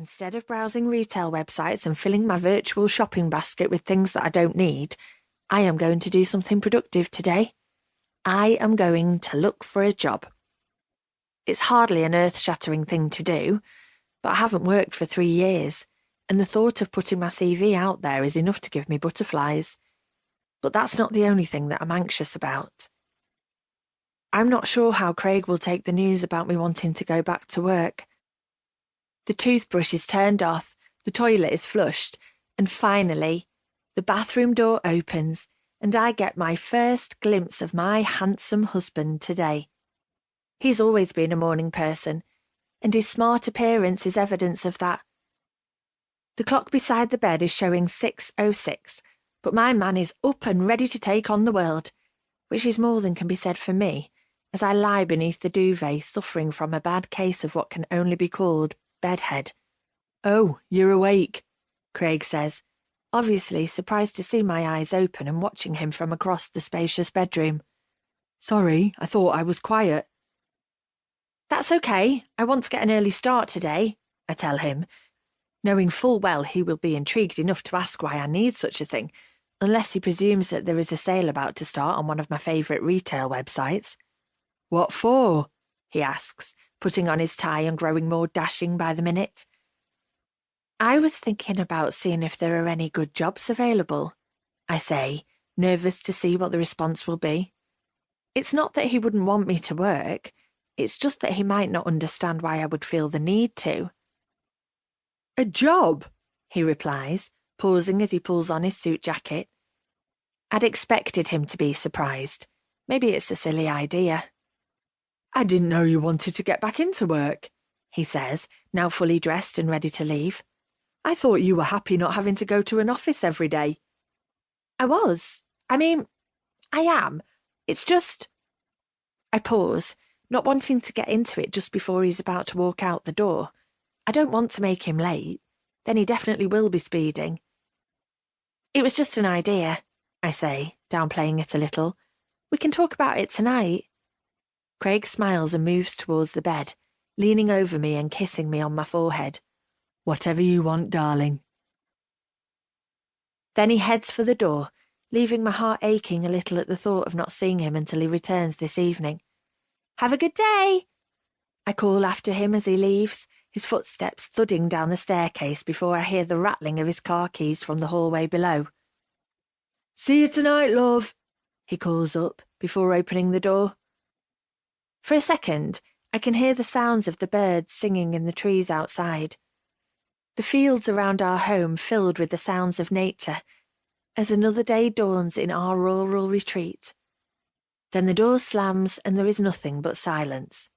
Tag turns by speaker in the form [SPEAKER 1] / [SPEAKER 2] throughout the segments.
[SPEAKER 1] Instead of browsing retail websites and filling my virtual shopping basket with things that I don't need, I am going to do something productive today. I am going to look for a job. It's hardly an earth-shattering thing to do, but I haven't worked for 3 years, and the thought of putting my CV out there is enough to give me butterflies. But that's not the only thing that I'm anxious about. I'm not sure how Craig will take the news about me wanting to go back to work. The toothbrush is turned off, the toilet is flushed, and finally, the bathroom door opens and I get my first glimpse of my handsome husband today. He's always been a morning person, and his smart appearance is evidence of that. The clock beside the bed is showing 6:06, but my man is up and ready to take on the world, which is more than can be said for me, as I lie beneath the duvet suffering from a bad case of what can only be called bedhead. "Oh, you're awake," Craig says, obviously surprised to see my eyes open and watching him from across the spacious bedroom. "Sorry, I thought I was quiet." "That's okay, I want to get an early start today," I tell him, knowing full well he will be intrigued enough to ask why I need such a thing, unless he presumes that there is a sale about to start on one of my favourite retail websites. "What for?" he asks, putting on his tie and growing more dashing by the minute. "I was thinking about seeing if there are any good jobs available," I say, nervous to see what the response will be. It's not that he wouldn't want me to work, it's just that he might not understand why I would feel the need to. "A job?" he replies, pausing as he pulls on his suit jacket. I'd expected him to be surprised. Maybe it's a silly idea. "I didn't know you wanted to get back into work," he says, now fully dressed and ready to leave. "I thought you were happy not having to go to an office every day." I am. It's just... I pause, not wanting to get into it just before he's about to walk out the door. I don't want to make him late. Then he definitely will be speeding. "It was just an idea," I say, downplaying it a little. "We can talk about it tonight." Craig smiles and moves towards the bed, leaning over me and kissing me on my forehead. "Whatever you want, darling." Then he heads for the door, leaving my heart aching a little at the thought of not seeing him until he returns this evening. "Have a good day," I call after him as he leaves, his footsteps thudding down the staircase before I hear the rattling of his car keys from the hallway below. "See you tonight, love," he calls up before opening the door. For a second, I can hear the sounds of the birds singing in the trees outside. The fields around our home filled with the sounds of nature, as another day dawns in our rural retreat. Then the door slams and there is nothing but silence.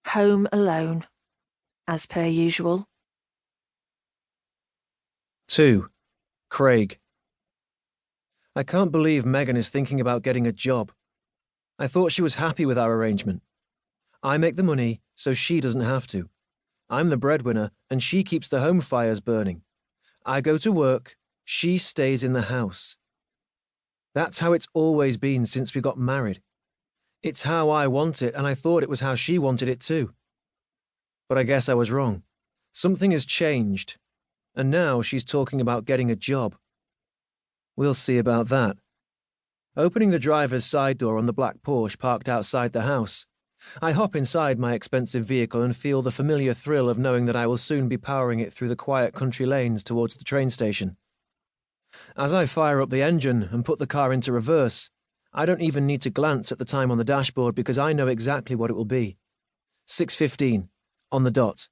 [SPEAKER 1] Home alone, as per usual.
[SPEAKER 2] 2. Craig. I can't believe Megan is thinking about getting a job. I thought she was happy with our arrangement. I make the money, so she doesn't have to. I'm the breadwinner, and she keeps the home fires burning. I go to work, she stays in the house. That's how it's always been since we got married. It's how I want it, and I thought it was how she wanted it too. But I guess I was wrong. Something has changed, and now she's talking about getting a job. We'll see about that. Opening the driver's side door on the black Porsche parked outside the house, I hop inside my expensive vehicle and feel the familiar thrill of knowing that I will soon be powering it through the quiet country lanes towards the train station. As I fire up the engine and put the car into reverse, I don't even need to glance at the time on the dashboard because I know exactly what it will be. 6:15, on the dot.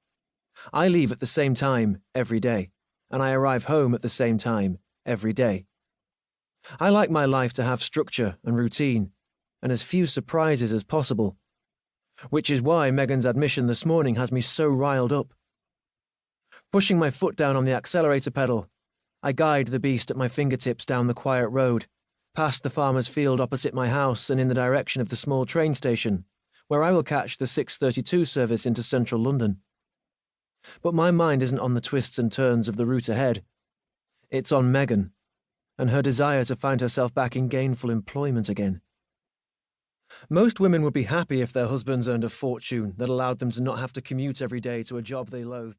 [SPEAKER 2] I leave at the same time every day, and I arrive home at the same time every day. I like my life to have structure and routine, and as few surprises as possible. Which is why Megan's admission this morning has me so riled up. Pushing my foot down on the accelerator pedal, I guide the beast at my fingertips down the quiet road, past the farmer's field opposite my house and in the direction of the small train station, where I will catch the 6:32 service into central London. But my mind isn't on the twists and turns of the route ahead. It's on Megan, and her desire to find herself back in gainful employment again. Most women would be happy if their husbands earned a fortune that allowed them to not have to commute every day to a job they loathed.